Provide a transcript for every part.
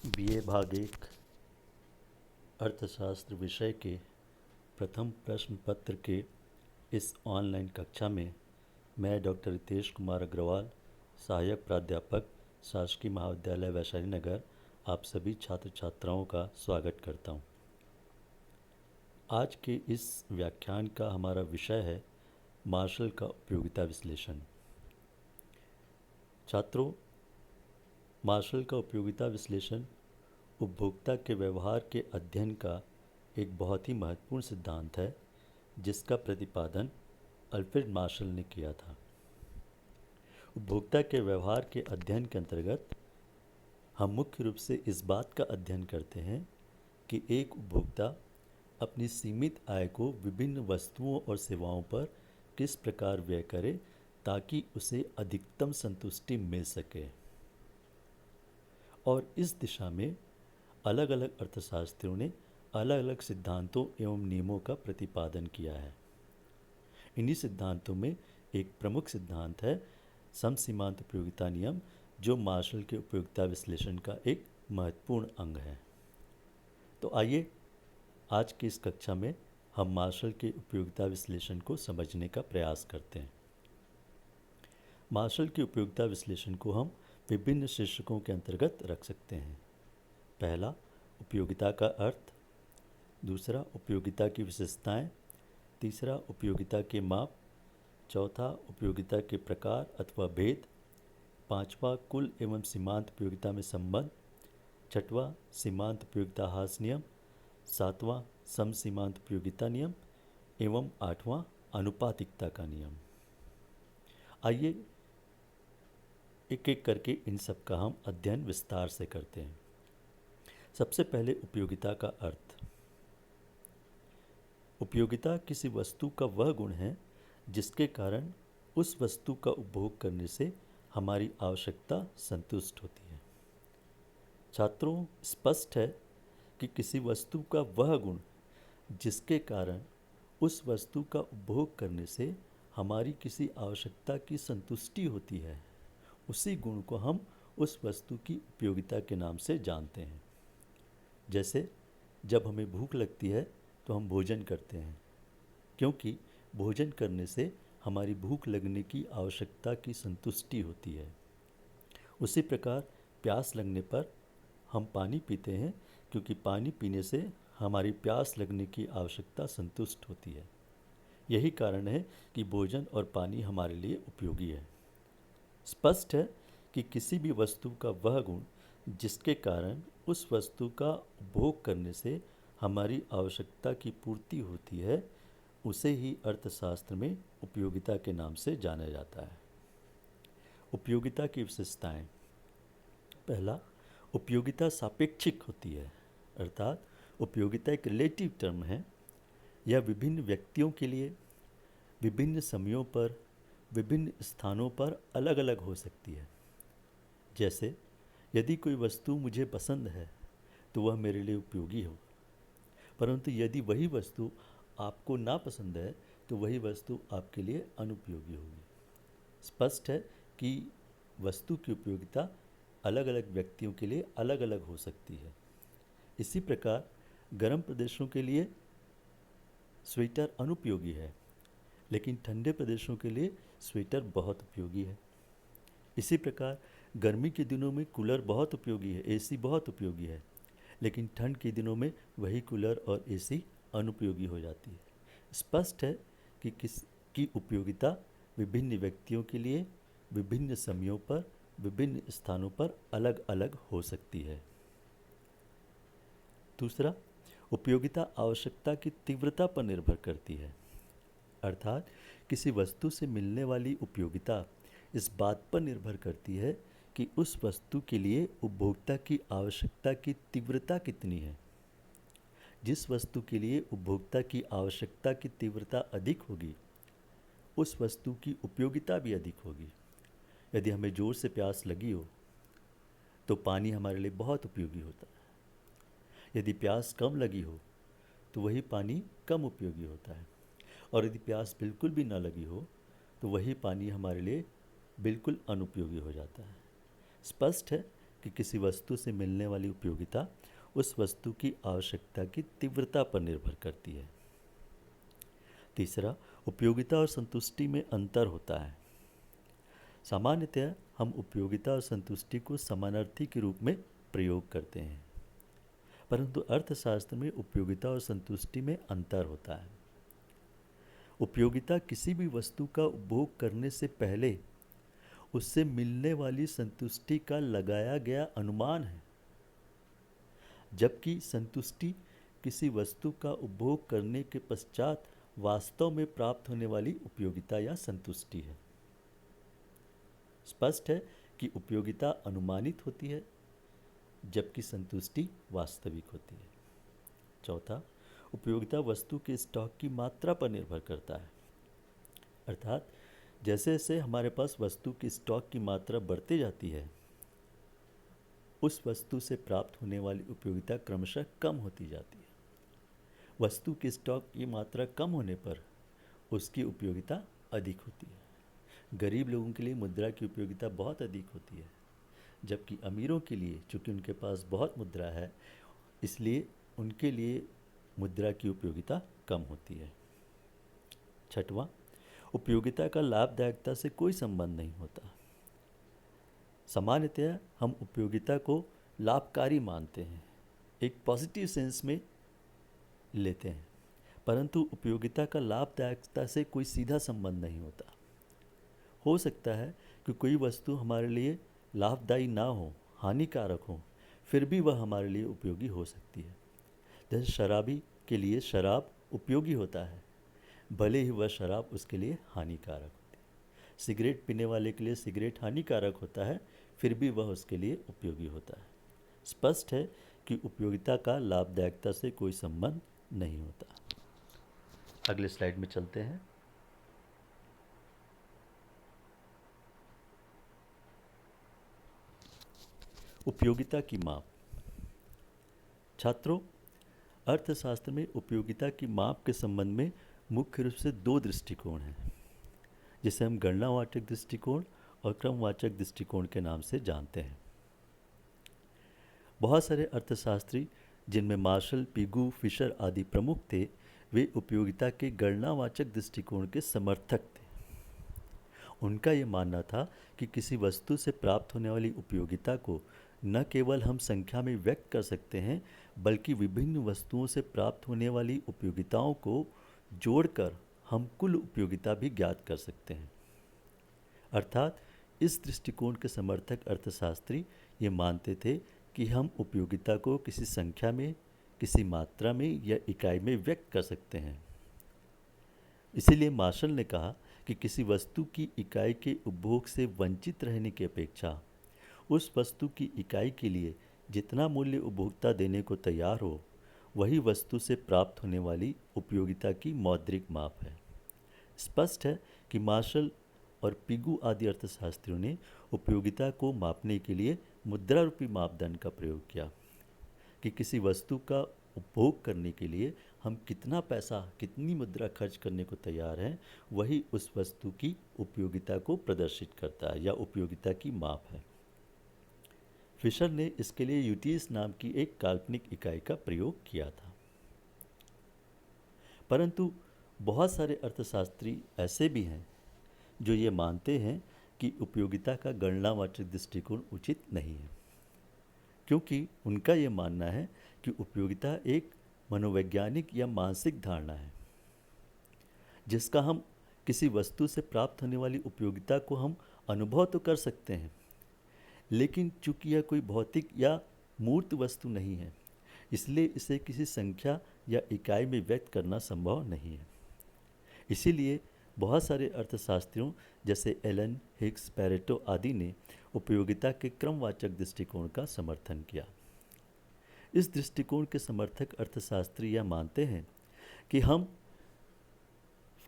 BA भाग एक अर्थशास्त्र विषय के प्रथम प्रश्न पत्र के इस ऑनलाइन कक्षा में मैं डॉक्टर रितेश कुमार अग्रवाल, सहायक प्राध्यापक, शासकीय महाविद्यालय वैशाली नगर, आप सभी छात्र छात्राओं का स्वागत करता हूं। आज के इस व्याख्यान का हमारा विषय है मार्शल का उपयोगिता विश्लेषण। छात्रों, मार्शल का उपयोगिता विश्लेषण उपभोक्ता के व्यवहार के अध्ययन का एक बहुत ही महत्वपूर्ण सिद्धांत है, जिसका प्रतिपादन अल्फ्रेड मार्शल ने किया था। उपभोक्ता के व्यवहार के अध्ययन के अंतर्गत हम मुख्य रूप से इस बात का अध्ययन करते हैं कि एक उपभोक्ता अपनी सीमित आय को विभिन्न वस्तुओं और सेवाओं पर किस प्रकार व्यय करे ताकि उसे अधिकतम संतुष्टि मिल सके। और इस दिशा में अलग अलग अर्थशास्त्रियों ने अलग अलग सिद्धांतों एवं नियमों का प्रतिपादन किया है। इन्हीं सिद्धांतों में एक प्रमुख सिद्धांत है समसीमांत उपयोगिता नियम, जो मार्शल के उपयोगिता विश्लेषण का एक महत्वपूर्ण अंग है। तो आइए आज की इस कक्षा में हम मार्शल के उपयोगिता विश्लेषण को समझने का प्रयास करते हैं। मार्शल के उपयोगिता विश्लेषण को हम विभिन्न शीर्षकों के अंतर्गत रख सकते हैं। पहला, उपयोगिता का अर्थ। दूसरा, उपयोगिता की विशेषताएं। तीसरा, उपयोगिता के माप। चौथा, उपयोगिता के प्रकार अथवा भेद। पांचवा, कुल एवं सीमांत उपयोगिता में संबंध। छठवां, सीमांत उपयोगिता ह्रास नियम। सातवां, सम सीमांत उपयोगिता नियम एवं आठवां, अनुपातिकता का नियम। आइए एक एक करके इन सब का हम अध्ययन विस्तार से करते हैं। सबसे पहले उपयोगिता का अर्थ। उपयोगिता किसी वस्तु का वह गुण है जिसके कारण उस वस्तु का उपभोग करने से हमारी आवश्यकता संतुष्ट होती है। छात्रों, स्पष्ट है कि किसी वस्तु का वह गुण जिसके कारण उस वस्तु का उपभोग करने से हमारी किसी आवश्यकता की संतुष्टि होती है, उसी गुण को हम उस वस्तु की उपयोगिता के नाम से जानते हैं। जैसे जब हमें भूख लगती है तो हम भोजन करते हैं, क्योंकि भोजन करने से हमारी भूख लगने की आवश्यकता की संतुष्टि होती है। उसी प्रकार प्यास लगने पर हम पानी पीते हैं, क्योंकि पानी पीने से हमारी प्यास लगने की आवश्यकता संतुष्ट होती है। यही कारण है कि भोजन और पानी हमारे लिए उपयोगी है। स्पष्ट है कि किसी भी वस्तु का वह गुण जिसके कारण उस वस्तु का उपभोग करने से हमारी आवश्यकता की पूर्ति होती है, उसे ही अर्थशास्त्र में उपयोगिता के नाम से जाना जाता है। उपयोगिता की विशेषताएं। पहला, उपयोगिता सापेक्षिक होती है, अर्थात उपयोगिता एक रिलेटिव टर्म है। यह विभिन्न व्यक्तियों के लिए विभिन्न समयों पर विभिन्न स्थानों पर अलग अलग हो सकती है। जैसे यदि कोई वस्तु मुझे पसंद है तो वह मेरे लिए उपयोगी हो, परंतु यदि वही वस्तु आपको नापसंद है तो वही वस्तु आपके लिए अनुपयोगी होगी। स्पष्ट है कि वस्तु की उपयोगिता अलग अलग व्यक्तियों के लिए अलग अलग हो सकती है। इसी प्रकार गर्म प्रदेशों के लिए स्वेटर अनुपयोगी है, लेकिन ठंडे प्रदेशों के लिए स्वेटर बहुत उपयोगी है। इसी प्रकार गर्मी के दिनों में कूलर बहुत उपयोगी है, एसी बहुत उपयोगी है, लेकिन ठंड के दिनों में वही कूलर और एसी अनुपयोगी हो जाती है। स्पष्ट है कि किसकी उपयोगिता विभिन्न व्यक्तियों के लिए विभिन्न समयों पर विभिन्न स्थानों पर अलग अलग हो सकती है। दूसरा, उपयोगिता आवश्यकता की तीव्रता पर निर्भर करती है, अर्थात किसी वस्तु से मिलने वाली उपयोगिता इस बात पर निर्भर करती है कि उस वस्तु के लिए उपभोक्ता की आवश्यकता की तीव्रता कितनी है। जिस वस्तु के लिए उपभोक्ता की आवश्यकता की तीव्रता अधिक होगी, उस वस्तु की उपयोगिता भी अधिक होगी। यदि हमें जोर से प्यास लगी हो तो पानी हमारे लिए बहुत उपयोगी होता है। यदि प्यास कम लगी हो तो वही पानी कम उपयोगी होता है, और यदि प्यास बिल्कुल भी ना लगी हो तो वही पानी हमारे लिए बिल्कुल अनुपयोगी हो जाता है। स्पष्ट है कि किसी वस्तु से मिलने वाली उपयोगिता उस वस्तु की आवश्यकता की तीव्रता पर निर्भर करती है। तीसरा, उपयोगिता और संतुष्टि में अंतर होता है। सामान्यतः हम उपयोगिता और संतुष्टि को समानार्थी के रूप में प्रयोग करते हैं, परंतु अर्थशास्त्र में उपयोगिता और संतुष्टि में अंतर होता है। उपयोगिता किसी भी वस्तु का उपभोग करने से पहले उससे मिलने वाली संतुष्टि का लगाया गया अनुमान है, जबकि संतुष्टि किसी वस्तु का उपभोग करने के पश्चात वास्तव में प्राप्त होने वाली उपयोगिता या संतुष्टि है। स्पष्ट है कि उपयोगिता अनुमानित होती है, जबकि संतुष्टि वास्तविक होती है। चौथा, उपयोगिता वस्तु के स्टॉक की मात्रा पर निर्भर करता है, अर्थात जैसे जैसे हमारे पास वस्तु की स्टॉक की मात्रा बढ़ती जाती है, उस वस्तु से प्राप्त होने वाली उपयोगिता क्रमशः कम होती जाती है। वस्तु की स्टॉक की मात्रा कम होने पर उसकी उपयोगिता अधिक होती है। गरीब लोगों के लिए मुद्रा की उपयोगिता बहुत अधिक होती है, जबकि अमीरों के लिए, चूँकि उनके पास बहुत मुद्रा है, इसलिए उनके लिए मुद्रा की उपयोगिता कम होती है। छठवां, उपयोगिता का लाभदायकता से कोई संबंध नहीं होता। सामान्यतः हम उपयोगिता को लाभकारी मानते हैं, एक पॉजिटिव सेंस में लेते हैं, परंतु उपयोगिता का लाभदायकता से कोई सीधा संबंध नहीं होता। हो सकता है कि कोई वस्तु हमारे लिए लाभदायी ना हो, हानिकारक हो, फिर भी वह हमारे लिए उपयोगी हो सकती है। जैसे शराबी के लिए शराब उपयोगी होता है, भले ही वह शराब उसके लिए हानिकारक होती है। सिगरेट पीने वाले के लिए सिगरेट हानिकारक होता है, फिर भी वह उसके लिए उपयोगी होता है। स्पष्ट है कि उपयोगिता का लाभदायकता से कोई संबंध नहीं होता। अगले स्लाइड में चलते हैं। उपयोगिता की माप। छात्रों, अर्थशास्त्र में उपयोगिता की माप के संबंध में मुख्य रूप से दो दृष्टिकोण हैं, जिसे हम गणनावाचक दृष्टिकोण और क्रमवाचक दृष्टिकोण के नाम से जानते हैं। बहुत सारे अर्थशास्त्री, जिनमें मार्शल, पिगू, फिशर आदि प्रमुख थे, वे उपयोगिता के गणनावाचक दृष्टिकोण के समर्थक थे। उनका ये मानना था कि किसी वस्तु से प्राप्त होने वाली उपयोगिता को न केवल हम संख्या में व्यक्त कर सकते हैं, बल्कि विभिन्न वस्तुओं से प्राप्त होने वाली उपयोगिताओं को जोड़कर हम कुल उपयोगिता भी ज्ञात कर सकते हैं। अर्थात इस दृष्टिकोण के समर्थक अर्थशास्त्री ये मानते थे कि हम उपयोगिता को किसी संख्या में, किसी मात्रा में या इकाई में व्यक्त कर सकते हैं। इसीलिए मार्शल ने कहा कि किसी वस्तु की इकाई के उपभोग से वंचित रहने की अपेक्षा उस वस्तु की इकाई के लिए जितना मूल्य उपभोक्ता देने को तैयार हो, वही वस्तु से प्राप्त होने वाली उपयोगिता की मौद्रिक माप है। स्पष्ट है कि मार्शल और पिगू आदि अर्थशास्त्रियों ने उपयोगिता को मापने के लिए मुद्रा रूपी मापदंड का प्रयोग किया कि किसी वस्तु का उपभोग करने के लिए हम कितना पैसा, कितनी मुद्रा खर्च करने को तैयार हैं, वही उस वस्तु की उपयोगिता को प्रदर्शित करता है या उपयोगिता की माप है। फिशर ने इसके लिए यूटीएस नाम की एक काल्पनिक इकाई का प्रयोग किया था। परंतु बहुत सारे अर्थशास्त्री ऐसे भी हैं जो ये मानते हैं कि उपयोगिता का गणनावाचक दृष्टिकोण उचित नहीं है, क्योंकि उनका ये मानना है कि उपयोगिता एक मनोवैज्ञानिक या मानसिक धारणा है, जिसका हम किसी वस्तु से प्राप्त होने वाली उपयोगिता को हम अनुभव तो कर सकते हैं, लेकिन चूंकि यह कोई भौतिक या मूर्त वस्तु नहीं है, इसलिए इसे किसी संख्या या इकाई में व्यक्त करना संभव नहीं है। इसीलिए बहुत सारे अर्थशास्त्रियों जैसे एलन, हिग्स, पैरेटो आदि ने उपयोगिता के क्रमवाचक दृष्टिकोण का समर्थन किया। इस दृष्टिकोण के समर्थक अर्थशास्त्री यह मानते हैं कि हम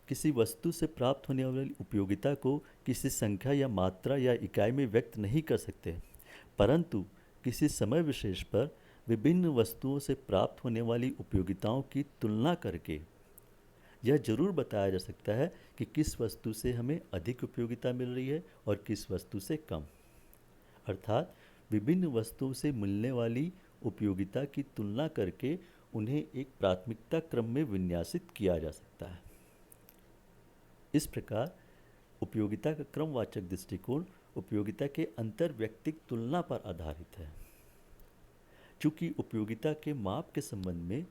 किसी वस्तु से प्राप्त होने वाली उपयोगिता को किसी संख्या या मात्रा या इकाई में व्यक्त नहीं कर सकते, परंतु किसी समय विशेष पर विभिन्न वस्तुओं से प्राप्त होने वाली उपयोगिताओं की तुलना करके यह जरूर बताया जा सकता है कि किस वस्तु से हमें अधिक उपयोगिता मिल रही है और किस वस्तु से कम। अर्थात विभिन्न वस्तुओं से मिलने वाली उपयोगिता की तुलना करके उन्हें एक प्राथमिकता क्रम में विन्यासित किया जा सकता है। इस प्रकार उपयोगिता का क्रमवाचक दृष्टिकोण उपयोगिता के अंतर्वैयक्तिक तुलना पर आधारित है। चूंकि उपयोगिता के माप के संबंध में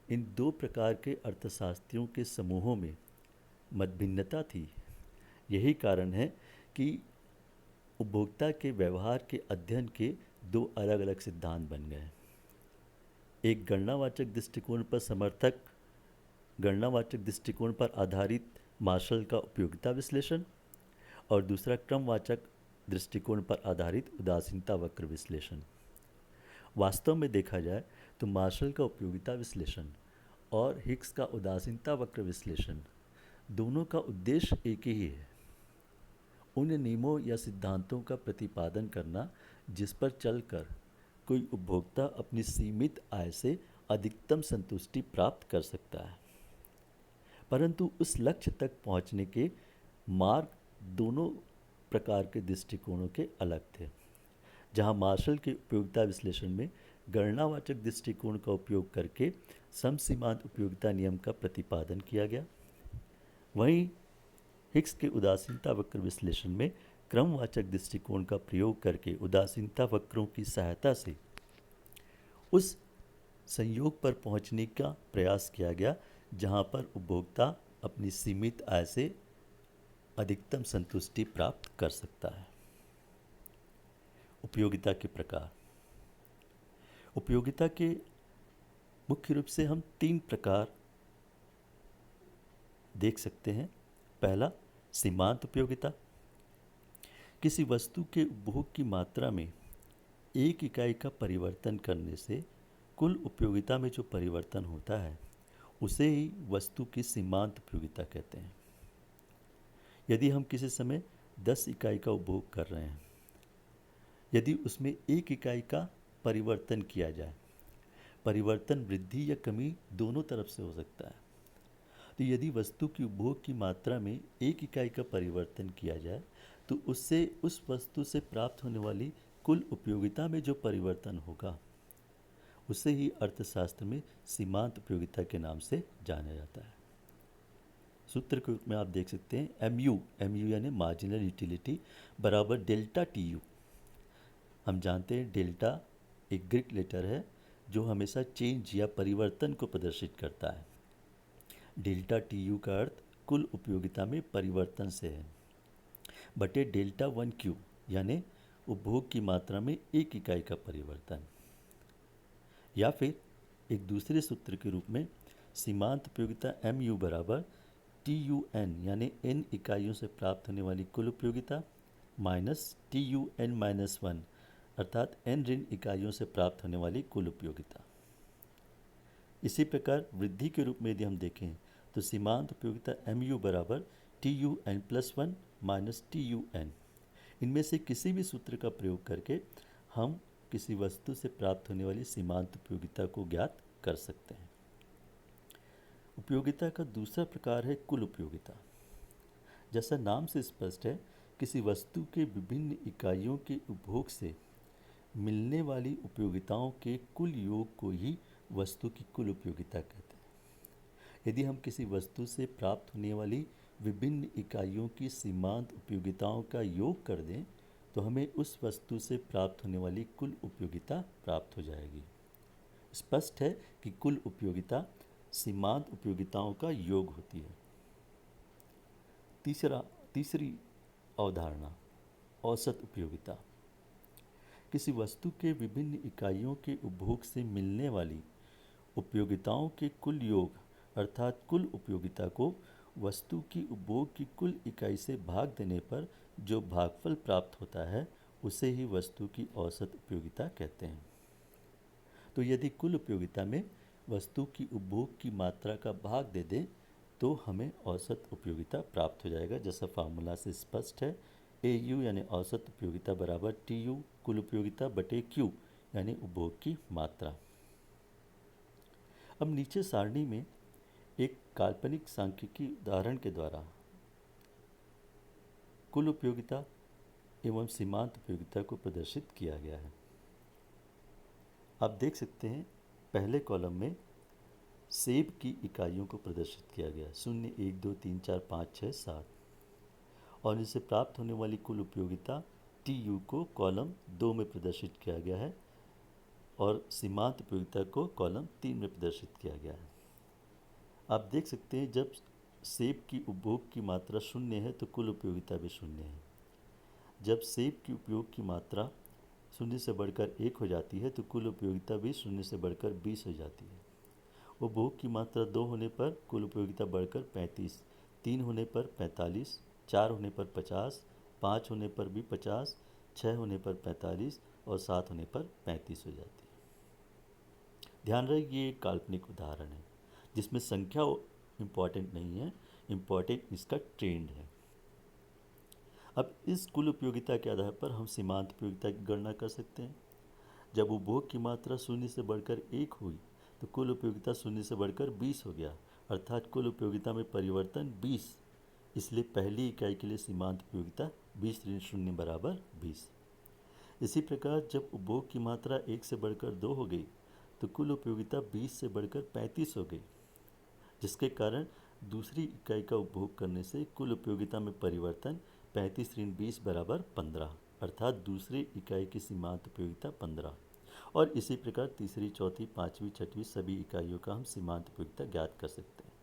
इन दो प्रकार के अर्थशास्त्रियों के समूहों में मतभिन्नता थी, यही कारण है कि उपभोक्ता के व्यवहार के अध्ययन के दो अलग अलग सिद्धांत बन गए। एक गणनावाचक दृष्टिकोण पर आधारित मार्शल का उपयोगिता विश्लेषण और दूसरा क्रमवाचक दृष्टिकोण पर आधारित उदासीनता वक्र विश्लेषण। वास्तव में देखा जाए तो मार्शल का उपयोगिता विश्लेषण और हिग्स का उदासीनता वक्र विश्लेषण दोनों का उद्देश्य एक ही है, उन नियमों या सिद्धांतों का प्रतिपादन करना जिस पर चलकर कोई उपभोक्ता अपनी सीमित आय से अधिकतम संतुष्टि प्राप्त कर सकता है। परंतु उस लक्ष्य तक पहुंचने के मार्ग दोनों प्रकार के दृष्टिकोणों के अलग थे। जहां मार्शल के उपयोगिता विश्लेषण में गणनावाचक दृष्टिकोण का उपयोग करके समसीमांत उपयोगिता नियम का प्रतिपादन किया गया, वहीं हिग्स के उदासीनता वक्र विश्लेषण में क्रमवाचक दृष्टिकोण का प्रयोग करके उदासीनता वक्रों की सहायता से उस संयोग पर पहुंचने का प्रयास किया गया जहां पर उपभोक्ता अपनी सीमित आय से अधिकतम संतुष्टि प्राप्त कर सकता है। उपयोगिता के प्रकार। उपयोगिता के मुख्य रूप से हम 3 प्रकार देख सकते हैं। पहला, सीमांत उपयोगिता। किसी वस्तु के उपभोग की मात्रा में एक इकाई का परिवर्तन करने से कुल उपयोगिता में जो परिवर्तन होता है उसे ही वस्तु की सीमांत उपयोगिता कहते हैं। यदि हम किसी समय 10 इकाई का उपभोग कर रहे हैं, यदि उसमें एक इकाई का परिवर्तन किया जाए, परिवर्तन वृद्धि या कमी दोनों तरफ से हो सकता है, तो यदि वस्तु की उपभोग की मात्रा में एक इकाई का परिवर्तन किया जाए तो उससे उस वस्तु से प्राप्त होने वाली कुल उपयोगिता में जो परिवर्तन होगा उसे ही अर्थशास्त्र में सीमांत उपयोगिता के नाम से जाना जाता है। सूत्र के रूप में आप देख सकते हैं एमयू यानी मार्जिनल यूटिलिटी बराबर डेल्टा टीयू। हम जानते हैं डेल्टा एक ग्रीक लेटर है जो हमेशा चेंज या परिवर्तन को प्रदर्शित करता है। डेल्टा टीयू का अर्थ कुल उपयोगिता में परिवर्तन से है, बटे डेल्टा 1Q यानी उपभोग की मात्रा में एक इकाई का परिवर्तन। या फिर एक दूसरे सूत्र के रूप में सीमांत उपयोगिता MU बराबर TUN यानी n इकाइयों से प्राप्त होने वाली कुल उपयोगिता माइनस TUN-1 अर्थात n ऋण इकाइयों से प्राप्त होने वाली कुल उपयोगिता। इसी प्रकार वृद्धि के रूप में यदि हम देखें तो सीमांत उपयोगिता MU बराबर TUN+1 माइनस TUN। इनमें से किसी भी सूत्र का प्रयोग करके हम किसी वस्तु से प्राप्त होने वाली सीमांत उपयोगिता को ज्ञात कर सकते हैं। उपयोगिता का दूसरा प्रकार है कुल उपयोगिता। जैसा नाम से स्पष्ट है, किसी वस्तु के विभिन्न इकाइयों के उपभोग से मिलने वाली उपयोगिताओं के कुल योग को ही वस्तु की कुल उपयोगिता कहते हैं। यदि हम किसी वस्तु से प्राप्त होने वाली विभिन्न इकाइयों की सीमांत उपयोगिताओं का योग कर दें तो हमें उस वस्तु से प्राप्त होने वाली कुल उपयोगिता प्राप्त हो जाएगी। स्पष्ट है कि कुल उपयोगिता सीमांत उपयोगिताओं का योग होती है। तीसरी अवधारणा औसत उपयोगिता। किसी वस्तु के विभिन्न इकाइयों के उपभोग से मिलने वाली उपयोगिताओं के कुल योग अर्थात कुल उपयोगिता को वस्तु की उपभोग की कुल इकाई से भाग देने पर जो भागफल प्राप्त होता है उसे ही वस्तु की औसत उपयोगिता कहते हैं। तो यदि कुल उपयोगिता में वस्तु की उपभोग की मात्रा का भाग दे दें तो हमें औसत उपयोगिता प्राप्त हो जाएगा। जैसा फार्मूला से स्पष्ट है, AU यानी औसत उपयोगिता बराबर TU कुल उपयोगिता बटे Q यानी उपभोग की मात्रा। अब नीचे सारणी में एक काल्पनिक सांख्यिकी उदाहरण के द्वारा कुल उपयोगिता एवं सीमांत उपयोगिता को प्रदर्शित किया गया है। आप देख सकते हैं पहले कॉलम में सेब की इकाइयों को प्रदर्शित किया गया है, 0, 1, 2, 3, 4, 5, 6, 7, और इनसे प्राप्त होने वाली कुल उपयोगिता टी यू को कॉलम 2 में प्रदर्शित किया गया है और सीमांत उपयोगिता को कॉलम 3 में प्रदर्शित किया गया है। आप देख सकते हैं जब सेब की उपभोग की मात्रा 0 है तो कुल उपयोगिता भी 0 है। जब सेब की उपयोग की मात्रा 0 से बढ़कर 1 हो जाती है तो कुल उपयोगिता भी 0 से बढ़कर 20 हो जाती है। उपभोग की मात्रा 2 होने पर कुल उपयोगिता बढ़कर 35, 3 होने पर 45, 4 होने पर 50, 5 होने पर भी 50, 6 होने पर 45 और 7 होने पर 35 हो जाती है। ध्यान रहे ये एक काल्पनिक उदाहरण है जिसमें संख्या इम्पॉर्टेंट नहीं है, इम्पॉर्टेंट इसका ट्रेंड है। अब इस कुल उपयोगिता के आधार पर हम सीमांत उपयोगिता की गणना कर सकते हैं। जब उपभोग की मात्रा 0 से बढ़कर 1 हुई तो कुल उपयोगिता 0 से बढ़कर 20 हो गया, अर्थात कुल उपयोगिता में परिवर्तन 20। इसलिए पहली इकाई के लिए सीमांत उपयोगिता 20 ऋण 0 बराबर 20। इसी प्रकार जब उपभोग की मात्रा 1 से बढ़कर 2 हो गई तो कुल उपयोगिता 20 से बढ़कर 35 हो गई, जिसके कारण दूसरी इकाई का उपभोग करने से कुल उपयोगिता में परिवर्तन 35 ऋण 20 बराबर 15, अर्थात दूसरी इकाई की सीमांत उपयोगिता 15। और इसी प्रकार तीसरी, चौथी, पाँचवीं, छठवीं सभी इकाइयों का हम सीमांत उपयोगिता ज्ञात कर सकते हैं।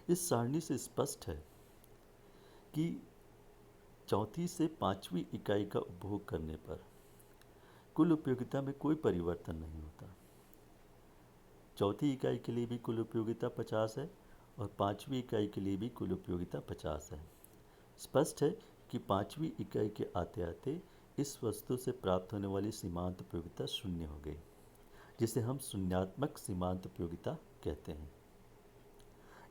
इस सारणी से स्पष्ट है कि चौथी से पाँचवीं इकाई का उपभोग करने पर कुल उपयोगिता में कोई परिवर्तन नहीं होता। चौथी इकाई के लिए भी कुल उपयोगिता 50 है और पाँचवीं इकाई के लिए भी कुल उपयोगिता 50 है। स्पष्ट है कि पाँचवीं इकाई के आते आते इस वस्तु से प्राप्त होने वाली सीमांत उपयोगिता 0 हो गई, जिसे हम शून्यात्मक सीमांत उपयोगिता कहते हैं।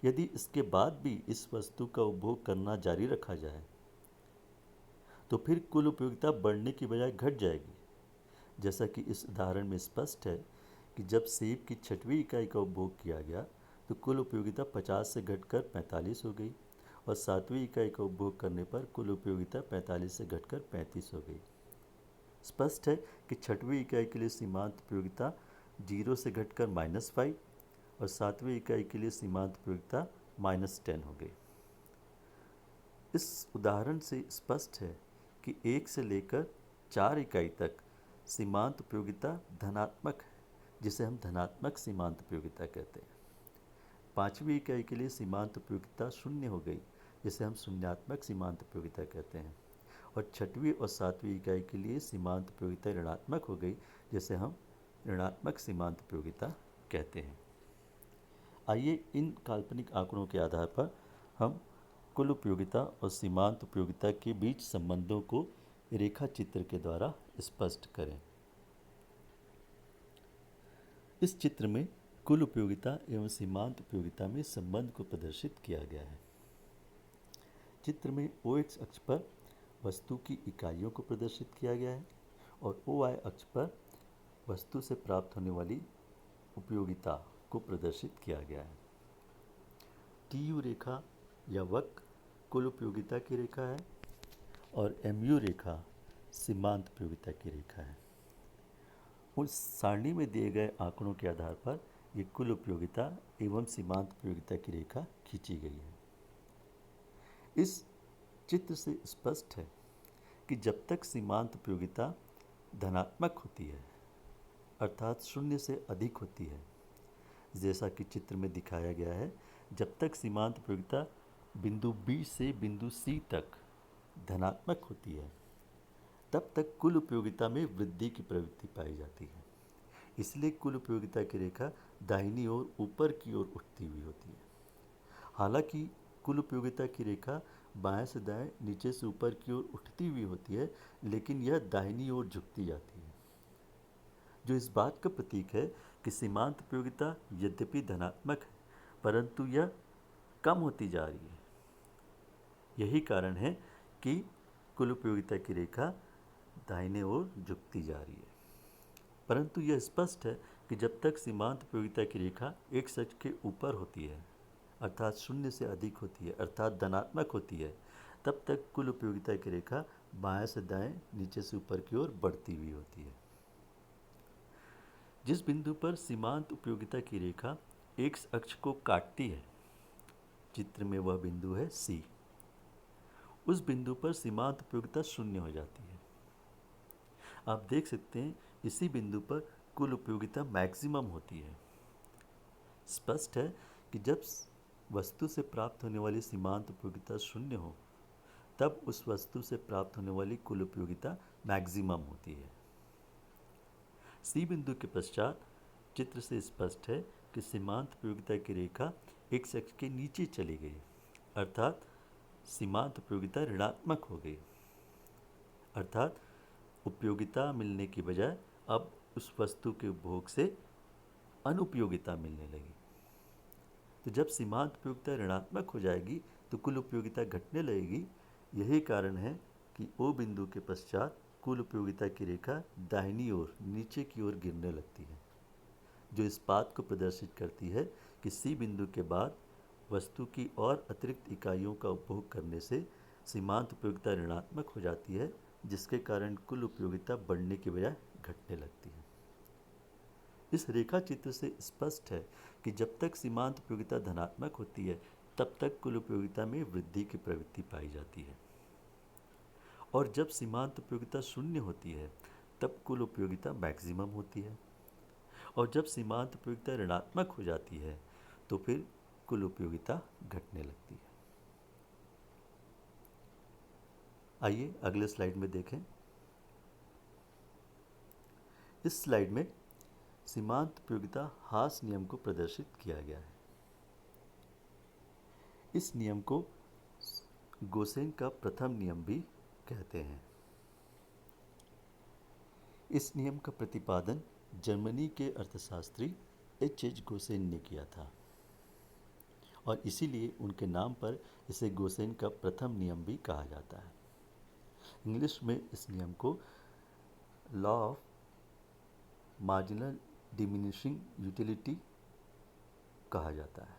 यदि इसके बाद भी इस वस्तु का उपभोग करना जारी रखा जाए तो फिर कुल उपयोगिता बढ़ने की बजाय घट जाएगी, जैसा कि इस उदाहरण में स्पष्ट है कि जब सेब की छठवीं इकाई का उपभोग किया गया तो कुल उपयोगिता 50 से घटकर 45 हो गई और सातवीं इकाई का उपभोग करने पर कुल उपयोगिता 45 से घटकर 35 हो गई। स्पष्ट है कि छठवीं इकाई के लिए सीमांत उपयोगिता 0 से घटकर -5 और सातवीं इकाई के लिए सीमांत उपयोगिता -10 हो गई। इस उदाहरण से स्पष्ट है कि 1 से लेकर 4 इकाई तक सीमांत उपयोगिता धनात्मक है, जिसे हम धनात्मक सीमांत उपयोगिता कहते हैं। पाँचवीं इकाई के लिए सीमांत उपयोगिता 0 हो गई, जिसे हम शून्यात्मक सीमांत उपयोगिता कहते हैं, और छठवीं और सातवीं इकाई के लिए सीमांत उपयोगिता ऋणात्मक हो गई, जिसे हम ऋणात्मक सीमांत उपयोगिता कहते हैं। आइए इन काल्पनिक आंकड़ों के आधार पर हम कुल उपयोगिता और सीमांत उपयोगिता के बीच संबंधों को रेखा चित्र के द्वारा स्पष्ट करें। इस चित्र में कुल उपयोगिता एवं सीमांत उपयोगिता में संबंध को प्रदर्शित किया गया है। चित्र में OX अक्ष पर वस्तु की इकाइयों को प्रदर्शित किया गया है और OY अक्ष पर वस्तु से प्राप्त होने वाली उपयोगिता को प्रदर्शित किया गया है। TU रेखा या वक्र कुल उपयोगिता की रेखा है और MU रेखा सीमांत उपयोगिता की रेखा है। उस सारणी में दिए गए आंकड़ों के आधार पर ये कुल उपयोगिता एवं सीमांत उपयोगिता की रेखा खींची गई है। इस चित्र से स्पष्ट है कि जब तक सीमांत उपयोगिता धनात्मक होती है, अर्थात 0 से अधिक होती है, जैसा कि चित्र में दिखाया गया है, जब तक सीमांत उपयोगिता बिंदु B से बिंदु C तक धनात्मक होती है, तब तक कुल उपयोगिता में वृद्धि की प्रवृत्ति पाई जाती है। इसलिए कुल उपयोगिता की रेखा दाहिनी ओर ऊपर की ओर उठती हुई होती है। हालांकि कुल उपयोगिता की रेखा बाएं से दाएं, नीचे से ऊपर की ओर उठती हुई होती है, लेकिन यह दाहिनी ओर झुकती जाती है, जो इस बात का प्रतीक है कि सीमांत उपयोगिता यद्यपि धनात्मक है, परंतु यह कम होती जा रही है। यही कारण है कि कुल उपयोगिता की रेखा दाहिने ओर झुकती जा रही है। परंतु यह स्पष्ट है कि जब तक सीमांत उपयोगिता की रेखा एक अक्ष के ऊपर होती है, अर्थात 0 से अधिक होती है, अर्थात धनात्मक होती है, तब तक कुल उपयोगिता की रेखा बाएं से दाएं, नीचे से ऊपर की ओर बढ़ती हुई होती है। जिस बिंदु पर सीमांत उपयोगिता की रेखा एक्स अक्ष को काटती है, चित्र में वह बिंदु है सी, उस बिंदु पर सीमांत उपयोगिता शून्य हो जाती है। आप देख सकते हैं इसी बिंदु पर कुल उपयोगिता मैक्सिमम होती है। स्पष्ट है कि जब वस्तु से प्राप्त होने वाली सीमांत उपयोगिता शून्य हो, तब उस वस्तु से प्राप्त होने वाली कुल उपयोगिता मैक्सिमम होती है। सी बिंदु के पश्चात चित्र से स्पष्ट है कि सीमांत उपयोगिता की रेखा एक्स अक्ष के नीचे चली गई, अर्थात सीमांत उपयोगिता ऋणात्मक हो गई, अर्थात उपयोगिता मिलने की बजाय अब उस वस्तु के उपभोग से अनुपयोगिता मिलने लगी। तो जब सीमांत उपयोगिता ऋणात्मक हो जाएगी तो कुल उपयोगिता घटने लगेगी। यही कारण है कि ओ बिंदु के पश्चात कुल उपयोगिता की रेखा दाहिनी ओर नीचे की ओर गिरने लगती है, जो इस बात को प्रदर्शित करती है कि सी बिंदु के बाद वस्तु की और अतिरिक्त इकाइयों का उपभोग करने से सीमांत उपयोगिता ऋणात्मक हो जाती है, जिसके कारण कुल उपयोगिता बढ़ने की बजाय घटने लगती है। इस रेखा चित्र से स्पष्ट है कि जब तक सीमांत उपयोगिता धनात्मक होती है, तब तक कुल उपयोगिता में वृद्धि की प्रवृत्ति पाई जाती है, और जब सीमांत उपयोगिता शून्य होती है, तब कुल उपयोगिता मैक्सिमम होती है, और जब सीमांत उपयोगिता ऋणात्मक हो जाती है, तो फिर कुल उपयोगिता घटने लगती है। आइए अगले स्लाइड में देखें। इस स्लाइड में सीमांत उपयोगिता हास नियम को प्रदर्शित किया गया है। इस नियम को गोसेन का प्रथम नियम भी कहते हैं। इस नियम का प्रतिपादन जर्मनी के अर्थशास्त्री एच गोसेन ने किया था, और इसीलिए उनके नाम पर इसे गोसेन का प्रथम नियम भी कहा जाता है। इंग्लिश में इस नियम को law of marginal diminishing utility कहा जाता है।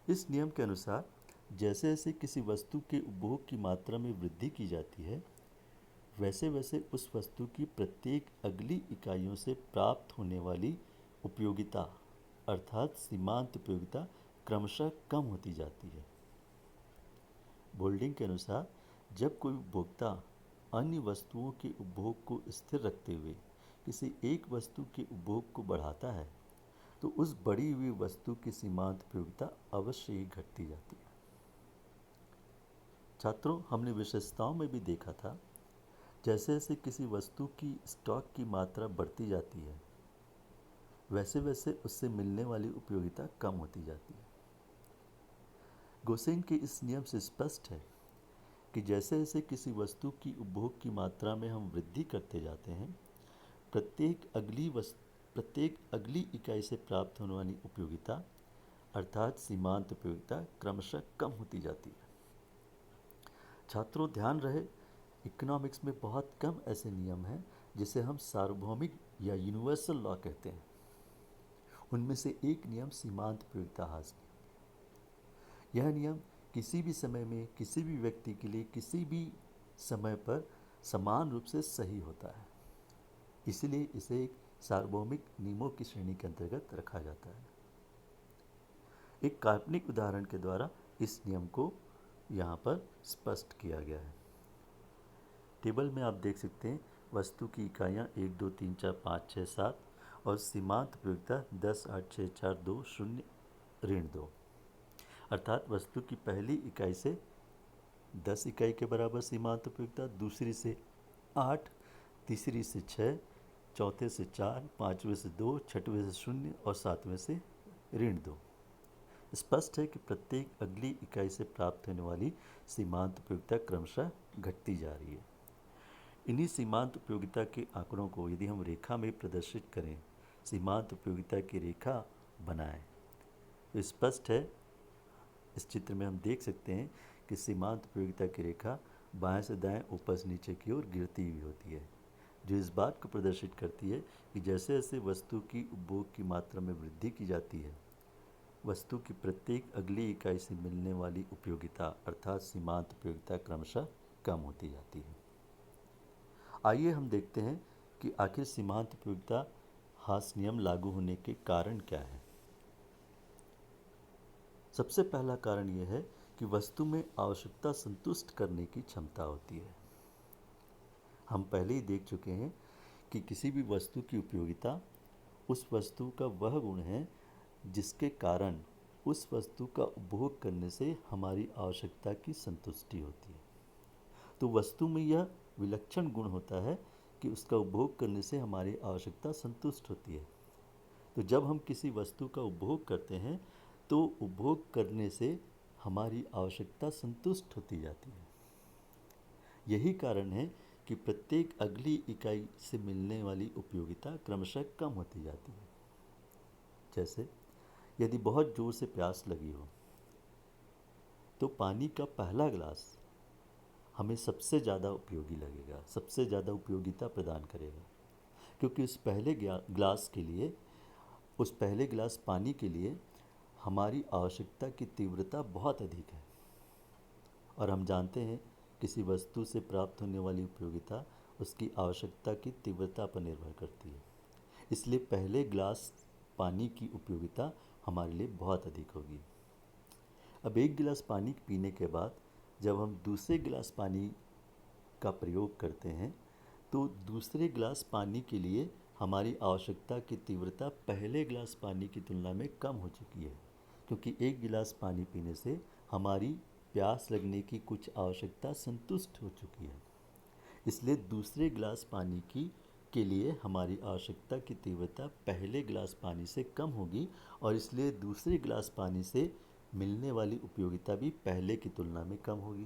इस नियम के अनुसार जैसे जैसे किसी वस्तु के उपभोग की मात्रा में वृद्धि की जाती है, वैसे वैसे उस वस्तु की प्रत्येक अगली इकाइयों से प्राप्त होने वाली उपयोगिता अर्थात सीमांत उपयोगिता क्रमशः कम होती जाती है। बोल्डिंग के अनुसार जब कोई उपभोक्ता अन्य वस्तुओं के उपभोग को स्थिर रखते हुए किसी एक वस्तु के उपभोग को बढ़ाता है, तो उस बढ़ी हुई वस्तु की सीमांत उपयोगिता अवश्य ही घटती जाती है। छात्रों, हमने विशेषताओं में भी देखा था, जैसे जैसे किसी वस्तु की स्टॉक की मात्रा बढ़ती जाती है, वैसे वैसे उससे मिलने वाली उपयोगिता कम होती जाती है। गोसेन के इस नियम से स्पष्ट है कि जैसे जैसे किसी वस्तु की उपभोग की मात्रा में हम वृद्धि करते जाते हैं, प्रत्येक अगली इकाई से प्राप्त होने वाली उपयोगिता अर्थात सीमांत उपयोगिता क्रमशः कम होती जाती है। छात्रों, ध्यान रहे, इकोनॉमिक्स में बहुत कम ऐसे नियम हैं जिसे हम सार्वभौमिक या यूनिवर्सल लॉ कहते हैं। उनमें से एक नियम सीमांत उपयोगिता हास नियम। यह नियम किसी भी समय में किसी भी व्यक्ति के लिए किसी भी समय पर समान रूप से सही होता है, इसलिए इसे एक सार्वभौमिक नियमों की श्रेणी के अंतर्गत रखा जाता है। एक काल्पनिक उदाहरण के द्वारा इस नियम को यहाँ पर स्पष्ट किया गया है। टेबल में आप देख सकते हैं वस्तु की इकाइयाँ 1, 2, 3, 4, 5, 6, 7 और सीमांत उपयोगिता 10, 8, 6, 4, 2, 0, ऋण 2, अर्थात वस्तु की पहली इकाई से 10 इकाई के बराबर सीमांत उपयोगिता, दूसरी से 8, तीसरी से 6, चौथे से 4, पाँचवें से 2, छठवें से 0 और सातवें से ऋण 2। स्पष्ट है कि प्रत्येक अगली इकाई से प्राप्त होने वाली सीमांत उपयोगिता क्रमशः घटती जा रही है। इन्हीं सीमांत उपयोगिता के आंकड़ों को यदि हम रेखा में प्रदर्शित करें, सीमांत उपयोगिता की रेखा बनाएं, तो स्पष्ट है, इस चित्र में हम देख सकते हैं कि सीमांत उपयोगिता की रेखा बाएं से दाएं, ऊपर से नीचे की ओर गिरती हुई होती है, जो इस बात को प्रदर्शित करती है कि जैसे जैसे वस्तु की उपभोग की मात्रा में वृद्धि की जाती है, वस्तु की प्रत्येक अगली इकाई से मिलने वाली उपयोगिता अर्थात सीमांत उपयोगिता क्रमशः कम होती जाती है। आइए हम देखते हैं कि आखिर सीमांत उपयोगिता हास नियम लागू होने के कारण क्या है। सबसे पहला कारण यह है कि वस्तु में आवश्यकता संतुष्ट करने की क्षमता होती है। हम पहले ही देख चुके हैं कि किसी भी वस्तु की उपयोगिता उस वस्तु का वह गुण है जिसके कारण उस वस्तु का उपभोग करने से हमारी आवश्यकता की संतुष्टि होती है। तो वस्तु में यह विलक्षण गुण होता है कि उसका उपभोग करने से हमारी आवश्यकता संतुष्ट होती है। तो जब हम किसी वस्तु का उपभोग करते हैं तो उपभोग करने से हमारी आवश्यकता संतुष्ट होती जाती है। यही कारण है कि प्रत्येक अगली इकाई से मिलने वाली उपयोगिता क्रमशः कम होती जाती है। जैसे यदि बहुत जोर से प्यास लगी हो तो पानी का पहला गिलास हमें सबसे ज़्यादा उपयोगी लगेगा, सबसे ज़्यादा उपयोगिता प्रदान करेगा, क्योंकि उस पहले गिलास पानी के लिए हमारी आवश्यकता की तीव्रता बहुत अधिक है। और हम जानते हैं किसी वस्तु से प्राप्त होने वाली उपयोगिता उसकी आवश्यकता की तीव्रता पर निर्भर करती है। इसलिए पहले गिलास पानी की उपयोगिता हमारे लिए बहुत अधिक होगी। अब एक गिलास पानी पीने के बाद जब हम दूसरे गिलास पानी का प्रयोग करते हैं तो दूसरे गिलास पानी के लिए हमारी आवश्यकता की तीव्रता पहले गिलास पानी की तुलना में कम हो चुकी है, क्योंकि एक गिलास पानी पीने से हमारी प्यास लगने की कुछ आवश्यकता संतुष्ट हो चुकी है। इसलिए दूसरे गिलास पानी की के लिए हमारी आवश्यकता की तीव्रता पहले गिलास पानी से कम होगी और इसलिए दूसरे गिलास पानी से मिलने वाली उपयोगिता भी पहले की तुलना में कम होगी।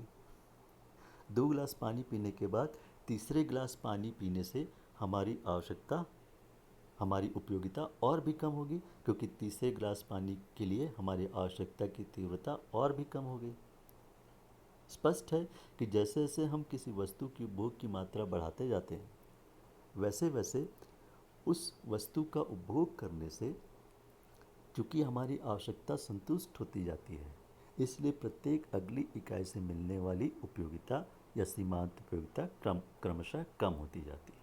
2 गिलास पानी पीने के बाद तीसरे गिलास पानी पीने से हमारी उपयोगिता और भी कम होगी, क्योंकि तीसरे गिलास पानी के लिए हमारी आवश्यकता की तीव्रता और भी कम हो गई। स्पष्ट है कि जैसे जैसे हम किसी वस्तु की उपभोग की मात्रा बढ़ाते जाते हैं वैसे वैसे उस वस्तु का उपभोग करने से चूँकि हमारी आवश्यकता संतुष्ट होती जाती है, इसलिए प्रत्येक अगली इकाई से मिलने वाली उपयोगिता या सीमांत उपयोगिता क्रमशः कम होती जाती है।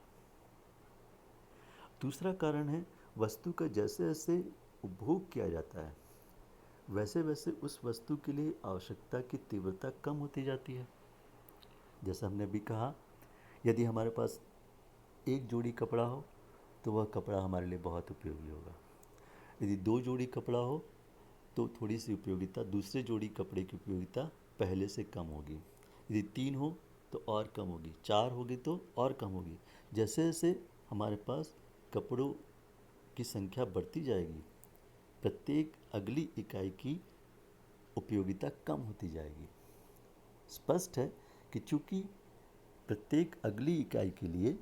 दूसरा कारण है वस्तु का जैसे जैसे उपभोग किया जाता है वैसे वैसे उस वस्तु के लिए आवश्यकता की तीव्रता कम होती जाती है। जैसा हमने भी कहा, यदि हमारे पास एक जोड़ी कपड़ा हो तो वह कपड़ा हमारे लिए बहुत उपयोगी होगा। यदि 2 जोड़ी कपड़ा हो तो थोड़ी सी उपयोगिता, दूसरे जोड़ी कपड़े की उपयोगिता पहले से कम होगी। यदि 3 हो तो और कम होगी, 4 होगी तो और कम होगी। जैसे जैसे हमारे पास कपड़ों की संख्या बढ़ती जाएगी प्रत्येक अगली इकाई की उपयोगिता कम होती जाएगी। स्पष्ट है कि चूँकि प्रत्येक अगली इकाई के लिए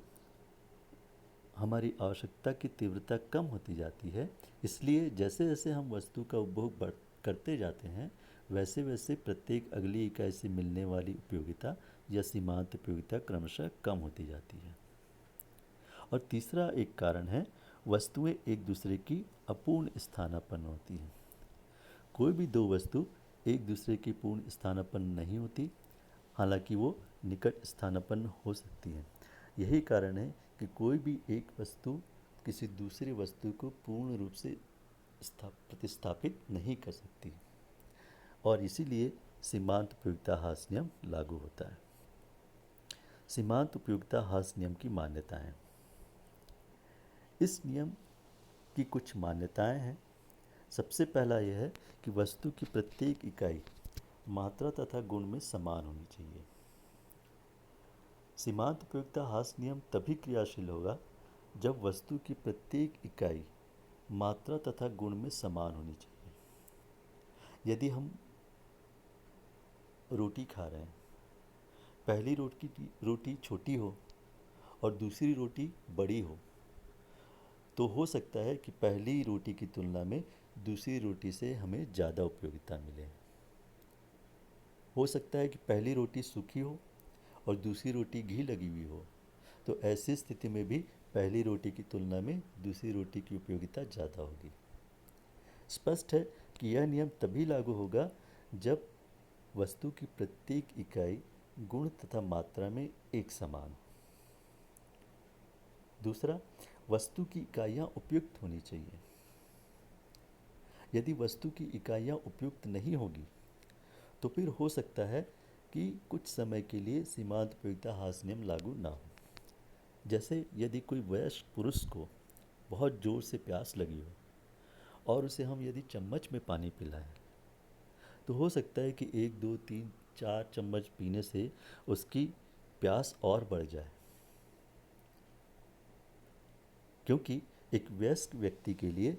हमारी आवश्यकता की तीव्रता कम होती जाती है, इसलिए जैसे जैसे हम वस्तु का उपभोग करते जाते हैं वैसे वैसे प्रत्येक अगली इकाई से मिलने वाली उपयोगिता या सीमांत उपयोगिता क्रमशः कम होती जाती है। और तीसरा एक कारण है वस्तुएं एक दूसरे की अपूर्ण स्थानापन्न होती हैं। कोई भी 2 वस्तु एक दूसरे की पूर्ण स्थानापन्न नहीं होती, हालांकि वो निकट स्थानापन्न हो सकती हैं। यही कारण है कि कोई भी एक वस्तु किसी दूसरी वस्तु को पूर्ण रूप से प्रतिस्थापित नहीं कर सकती और इसीलिए सीमांत उपयोगिता हास नियम लागू होता है। सीमांत उपयोगिता हास नियम की मान्यताएं। इस नियम की कुछ मान्यताएं हैं। सबसे पहला यह है कि वस्तु की प्रत्येक इकाई मात्रा तथा गुण में समान होनी चाहिए। सीमांत उपयोगिता हास नियम तभी क्रियाशील होगा जब वस्तु की प्रत्येक इकाई मात्रा तथा गुण में समान होनी चाहिए। यदि हम रोटी खा रहे हैं, पहली रोटी छोटी हो और दूसरी रोटी बड़ी तो हो सकता है कि पहली रोटी की तुलना में दूसरी रोटी से हमें ज़्यादा उपयोगिता मिले। हो सकता है कि पहली रोटी सूखी हो और दूसरी रोटी घी लगी हुई हो, तो ऐसी स्थिति में भी पहली रोटी की तुलना में दूसरी रोटी की उपयोगिता ज़्यादा होगी। स्पष्ट है कि यह नियम तभी लागू होगा जब वस्तु की प्रत्येक इकाई गुण तथा मात्रा में एक समान हो। दूसरा, वस्तु की इकाइयाँ उपयुक्त होनी चाहिए। यदि वस्तु की इकाइयाँ उपयुक्त नहीं होगी तो फिर हो सकता है कि कुछ समय के लिए सीमांत उपयोगिता ह्रास नियम लागू ना हो। जैसे यदि कोई वयस्क पुरुष को बहुत ज़ोर से प्यास लगी हो और उसे हम यदि चम्मच में पानी पिलाएं तो हो सकता है कि 1, 2, 3, 4 चम्मच पीने से उसकी प्यास और बढ़ जाए, क्योंकि एक वयस्क व्यक्ति के लिए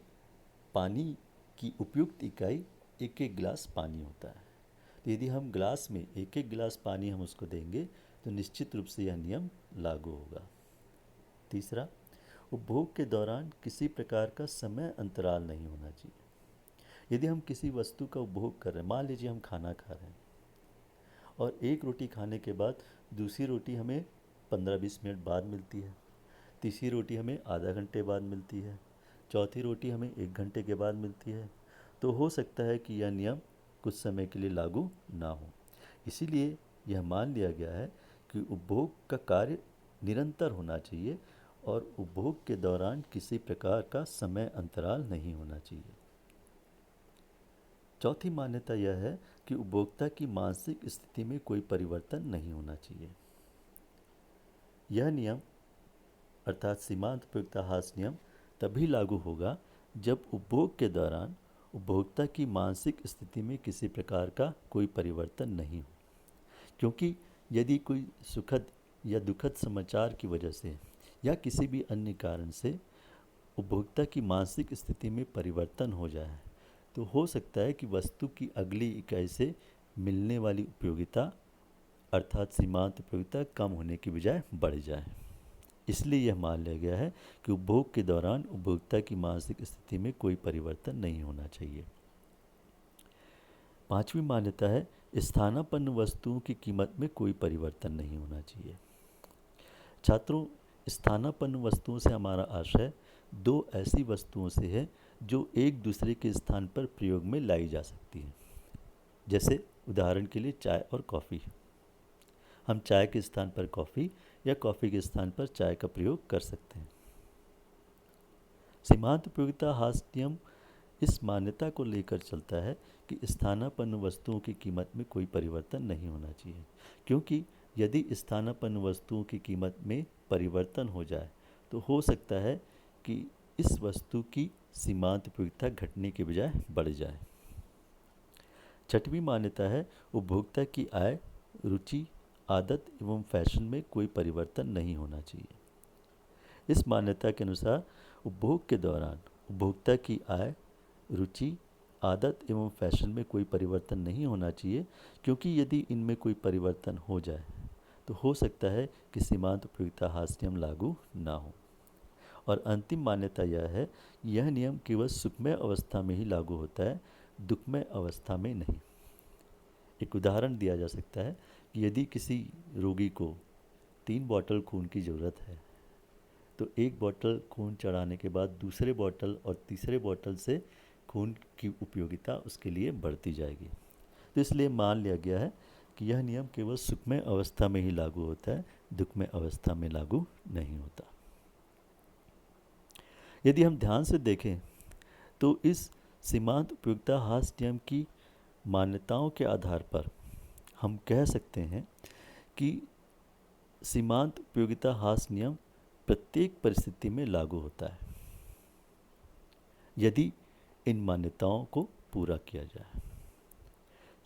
पानी की उपयुक्त इकाई एक एक गिलास पानी होता है। तो यदि हम गिलास में एक एक गिलास पानी हम उसको देंगे तो निश्चित रूप से यह नियम लागू होगा। तीसरा, उपभोग के दौरान किसी प्रकार का समय अंतराल नहीं होना चाहिए। यदि हम किसी वस्तु का उपभोग कर रहे हैं, मान लीजिए हम खाना खा रहे हैं और एक रोटी खाने के बाद दूसरी रोटी हमें 15-20 मिनट बाद मिलती है, तीसरी रोटी हमें आधा घंटे बाद मिलती है, चौथी रोटी हमें 1 घंटे के बाद मिलती है, तो हो सकता है कि यह नियम कुछ समय के लिए लागू ना हो। इसीलिए यह मान लिया गया है कि उपभोग का कार्य निरंतर होना चाहिए और उपभोग के दौरान किसी प्रकार का समय अंतराल नहीं होना चाहिए। चौथी मान्यता यह है कि उपभोक्ता की मानसिक स्थिति में कोई परिवर्तन नहीं होना चाहिए। यह नियम अर्थात सीमांत उपयोगिता ह्रास नियम तभी लागू होगा जब उपभोग के दौरान उपभोक्ता की मानसिक स्थिति में किसी प्रकार का कोई परिवर्तन नहीं हो, क्योंकि यदि कोई सुखद या दुखद समाचार की वजह से या किसी भी अन्य कारण से उपभोक्ता की मानसिक स्थिति में परिवर्तन हो जाए तो हो सकता है कि वस्तु की अगली इकाई से मिलने वाली उपयोगिता अर्थात सीमांत उपयोगिता कम होने की बजाय बढ़ जाए। इसलिए यह मान लिया गया है कि उपभोग के दौरान उपभोक्ता की मानसिक स्थिति में कोई परिवर्तन नहीं होना चाहिए। पांचवी मान्यता है स्थानापन्न वस्तुओं की कीमत में कोई परिवर्तन नहीं होना चाहिए। छात्रों, स्थानापन्न वस्तुओं से हमारा आशय दो ऐसी वस्तुओं से है जो एक दूसरे के स्थान पर प्रयोग में लाई जा सकती हैं। जैसे उदाहरण के लिए चाय और कॉफ़ी। हम चाय के स्थान पर कॉफ़ी या कॉफ़ी के स्थान पर चाय का प्रयोग कर सकते हैं। सीमांत उपयोगिता ह्रास नियम इस मान्यता को लेकर चलता है कि स्थानापन्न वस्तुओं की कीमत में कोई परिवर्तन नहीं होना चाहिए, क्योंकि यदि स्थानापन्न वस्तुओं की कीमत में परिवर्तन हो जाए तो हो सकता है कि इस वस्तु की सीमांत उपयोगिता घटने के बजाय बढ़ जाए। छठवीं मान्यता है उपभोक्ता की आय, रुचि, आदत एवं फैशन में कोई परिवर्तन नहीं होना चाहिए। इस मान्यता के अनुसार उपभोग के दौरान उपभोक्ता की आय, रुचि, आदत एवं फैशन में कोई परिवर्तन नहीं होना चाहिए, क्योंकि यदि इनमें कोई परिवर्तन हो जाए तो हो सकता है कि सीमांत उपयोगिता ह्रास नियम लागू ना हो। और अंतिम मान्यता यह है, यह नियम केवल सुखमय अवस्था में ही लागू होता है, दुखमय अवस्था में नहीं। एक उदाहरण दिया जा सकता है कि यदि किसी रोगी को 3 बॉटल खून की ज़रूरत है तो 1 बॉटल खून चढ़ाने के बाद दूसरे बॉटल और तीसरे बॉटल से खून की उपयोगिता उसके लिए बढ़ती जाएगी। तो इसलिए मान लिया गया है कि यह नियम केवल सुखमय अवस्था में ही लागू होता है, दुखमय अवस्था में लागू नहीं होता। यदि हम ध्यान से देखें तो इस सीमांत उपयोगिता ह्रास नियम की मान्यताओं के आधार पर हम कह सकते हैं कि सीमांत उपयोगिता ह्रास नियम प्रत्येक परिस्थिति में लागू होता है यदि इन मान्यताओं को पूरा किया जाए।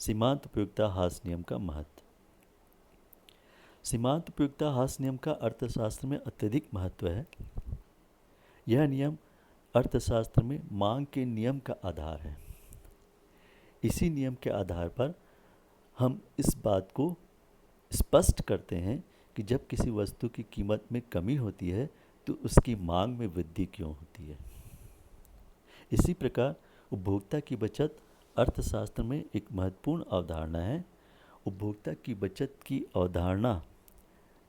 सीमांत उपयोगिता ह्रास नियम का महत्व। सीमांत उपयोगिता ह्रास नियम का अर्थशास्त्र में अत्यधिक महत्व है। यह नियम अर्थशास्त्र में मांग के नियम का आधार है। इसी नियम के आधार पर हम इस बात को स्पष्ट करते हैं कि जब किसी वस्तु की कीमत में कमी होती है तो उसकी मांग में वृद्धि क्यों होती है। इसी प्रकार उपभोक्ता की बचत अर्थशास्त्र में एक महत्वपूर्ण अवधारणा है। उपभोक्ता की बचत की अवधारणा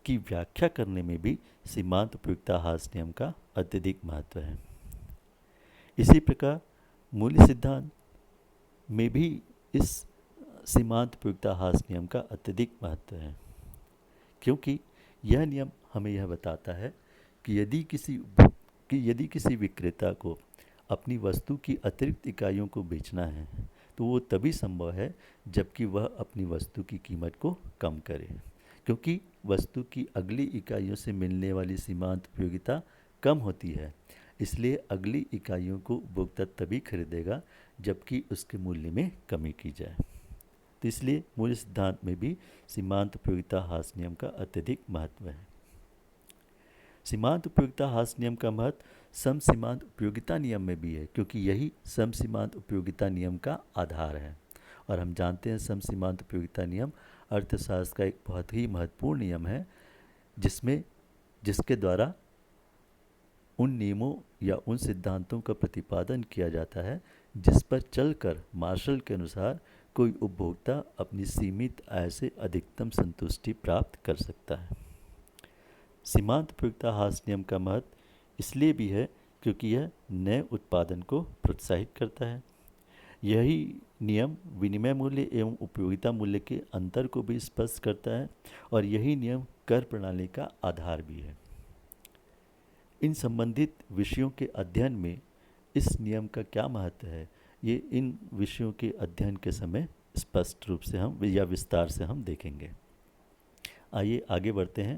की व्याख्या करने में भी सीमांत उपयोगिता ह्रास नियम का अत्यधिक महत्व है। इसी प्रकार मूल्य सिद्धांत में भी इस सीमांत उपयोगिता ह्रास नियम का अत्यधिक महत्व है, क्योंकि यह नियम हमें यह बताता है कि यदि किसी विक्रेता को अपनी वस्तु की अतिरिक्त इकाइयों को बेचना है तो वो तभी संभव है जबकि वह अपनी वस्तु की कीमत को कम करे, क्योंकि वस्तु की अगली इकाइयों से मिलने वाली सीमांत उपयोगिता कम होती है। इसलिए अगली इकाइयों को उपभोक्ता तभी खरीदेगा जबकि उसके मूल्य में कमी की जाए। तो इसलिए मूल्य सिद्धांत में भी सीमांत उपयोगिता ह्रास नियम का अत्यधिक महत्व है। सीमांत उपयोगिता ह्रास नियम का महत्व सम सीमांत उपयोगिता नियम में भी है, क्योंकि यही सम सीमांत उपयोगिता नियम का आधार है। और हम जानते हैं सम सीमांत उपयोगिता नियम अर्थशास्त्र का एक बहुत ही महत्वपूर्ण नियम है, जिसके द्वारा उन नियमों या उन सिद्धांतों का प्रतिपादन किया जाता है जिस पर चलकर मार्शल के अनुसार कोई उपभोक्ता अपनी सीमित आय से अधिकतम संतुष्टि प्राप्त कर सकता है। सीमांत उपयोगिता ह्रास नियम का महत्व इसलिए भी है क्योंकि यह नए उत्पादन को प्रोत्साहित करता है। यही नियम विनिमय मूल्य एवं उपयोगिता मूल्य के अंतर को भी स्पष्ट करता है और यही नियम कर प्रणाली का आधार भी है। इन संबंधित विषयों के अध्ययन में इस नियम का क्या महत्व है, ये इन विषयों के अध्ययन के समय स्पष्ट रूप से हम या विस्तार से हम देखेंगे। आइए आगे बढ़ते हैं।